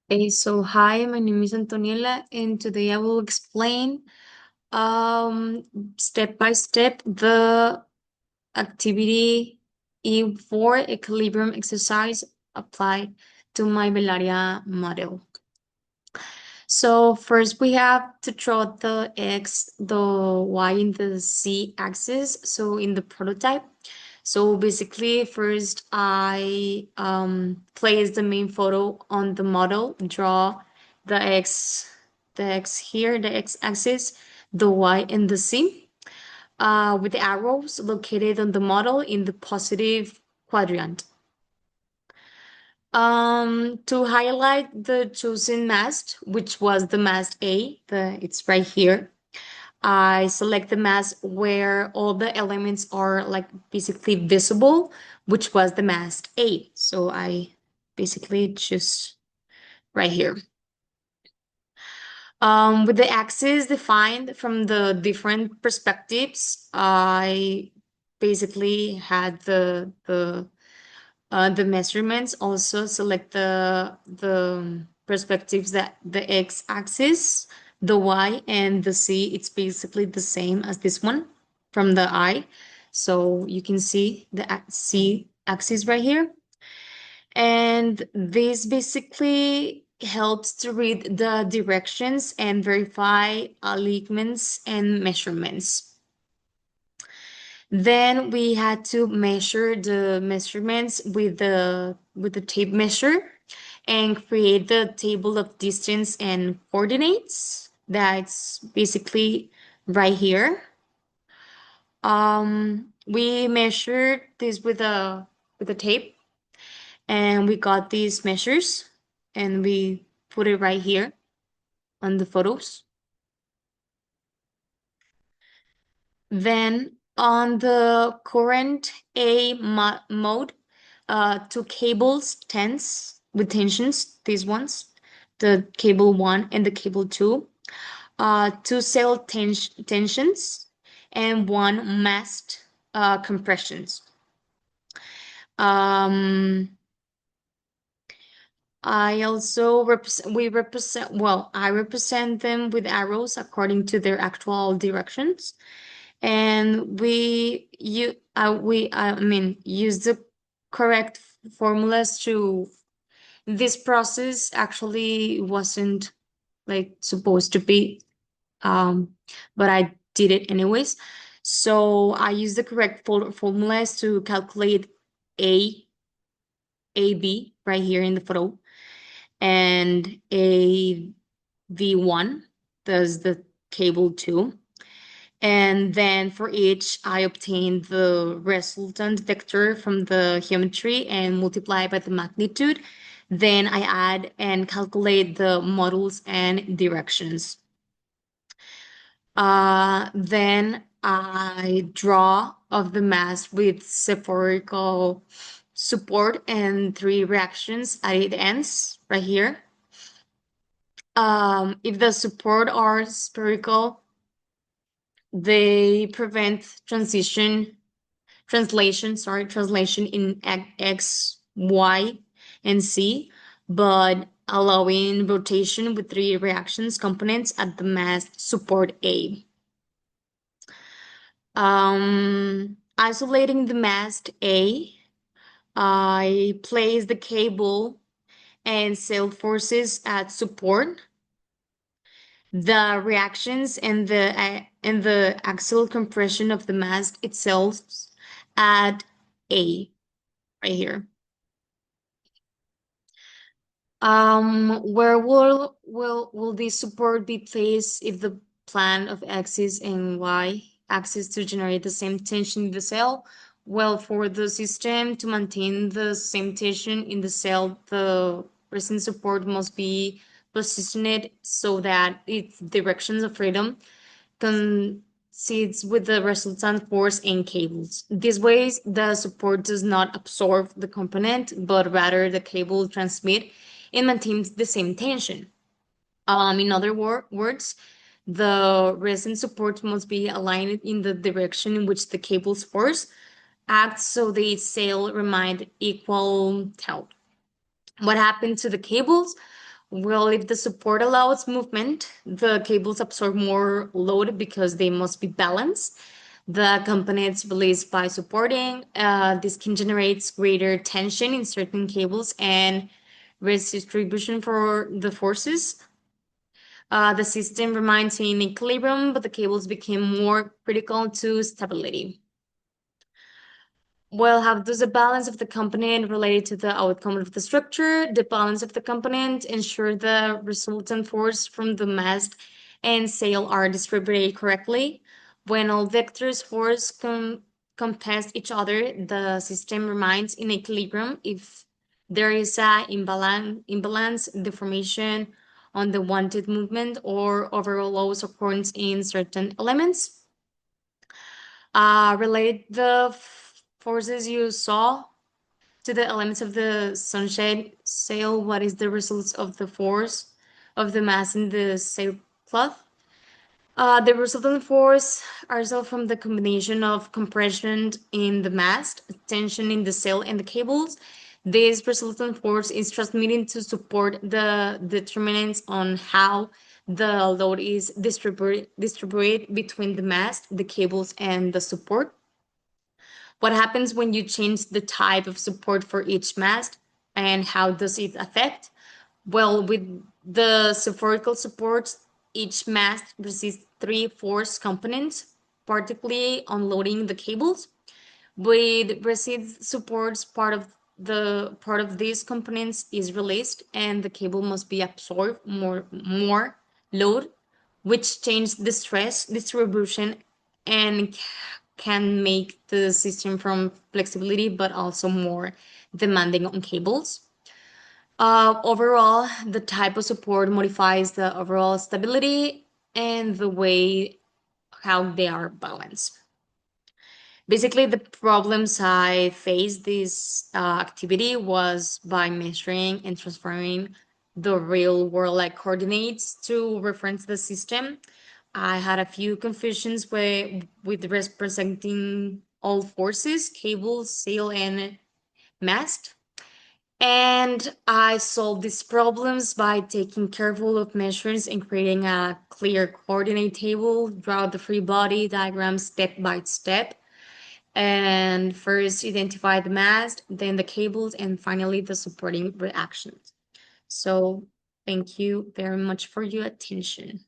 Hey, so hi, my name is Antoniela, and today I will explain um, step by step the activity E4 equilibrium exercise applied to my Velaria model. So first we have to draw the X, the Y, and the Z axis. So in the prototype. So basically, first I place the main photo on the model, draw the X here, the X axis, the Y, and the Z, with the arrows located on the model in the positive quadrant. To highlight the chosen mask, which was the mask A, it's right here. I select the mask where all the elements are like basically visible, which was the mask A. So I basically choose right here. With the axis defined from the different perspectives, I basically had the measurements. Also select the perspectives, that the x-axis, the y, and the z. It's basically the same as this one from the eye. So you can see the z axis right here. And this basically helps to read the directions and verify alignments and measurements. Then we had to measure the measurements with the tape measure and create the table of distance and coordinates. That's basically right here. We measured this with a tape, and we got these measures, and we put it right here on the photos. Then on the current A mode, two cables tense with tensions, these ones, the cable 1 and the cable 2, two cell tensions, and one mast compressions. Um, I represent them with arrows according to their actual directions. And I mean, use the correct formulas to this process actually wasn't like supposed to be, but I did it anyways. So I used the correct formulas to calculate a AB right here in the photo, and a V1, does the cable 2. And then for each, I obtain the resultant vector from the geometry and multiply by the magnitude. Then I add and calculate the models and directions. Then I draw of the mass with spherical support and three reactions at its ends right here. If the support are spherical, they prevent translation in X, Y, and Z, but allowing rotation with three reactions components at the mass support A. Isolating the mast A, I place the cable and cell forces at support. The reactions and the axial compression of the mast itself at A right here. Where will this support be placed if the plan of axis and y axis to generate the same tension in the cell? Well, for the system to maintain the same tension in the cell, the resin support must be positioned so that its directions of freedom coincides with the resultant force and cables. This way, the support does not absorb the component, but rather the cable transmit and maintains the same tension. In other words, the resin support must be aligned in the direction in which the cable's force acts, so the sail remain equal tilt. What happened to the cables? Well, if the support allows movement, the cables absorb more load because they must be balanced. The components released by supporting, this can generate greater tension in certain cables and risk distribution for the forces. The system remains in equilibrium, but the cables became more critical to stability. Well, how does the balance of the component relate to the outcome of the structure? The balance of the component ensure the resultant force from the mast and sail are distributed correctly. When all vectors force contest each other, the system remains in equilibrium. If there is a imbalance, deformation on the wanted movement or overall loss occurs in certain elements. Relate the forces you saw to the elements of the sunshade sail. What is the results of the force of the mass in the sailcloth? The resultant force are from the combination of compression in the mast, tension in the sail and the cables. This resultant force is transmitted to support the determinants on how the load is distributed between the mast, the cables, and the support. What happens when you change the type of support for each mast and how does it affect? Well, with the spherical supports, each mast receives three force components, particularly unloading the cables. With receive supports, part of these components is released and the cable must be absorbed more load, which changes the stress distribution and can make the system from flexibility but also more demanding on cables. Overall, the type of support modifies the overall stability and the way how they are balanced. Basically, the problems I faced this activity was by measuring and transferring the real world like coordinates to reference the system. I had a few confusions with representing all forces, cables, sail, and mast. And I solved these problems by taking careful of measures and creating a clear coordinate table, draw the free body diagram step by step, and first identify the mast, then the cables, and finally the supporting reactions. So thank you very much for your attention.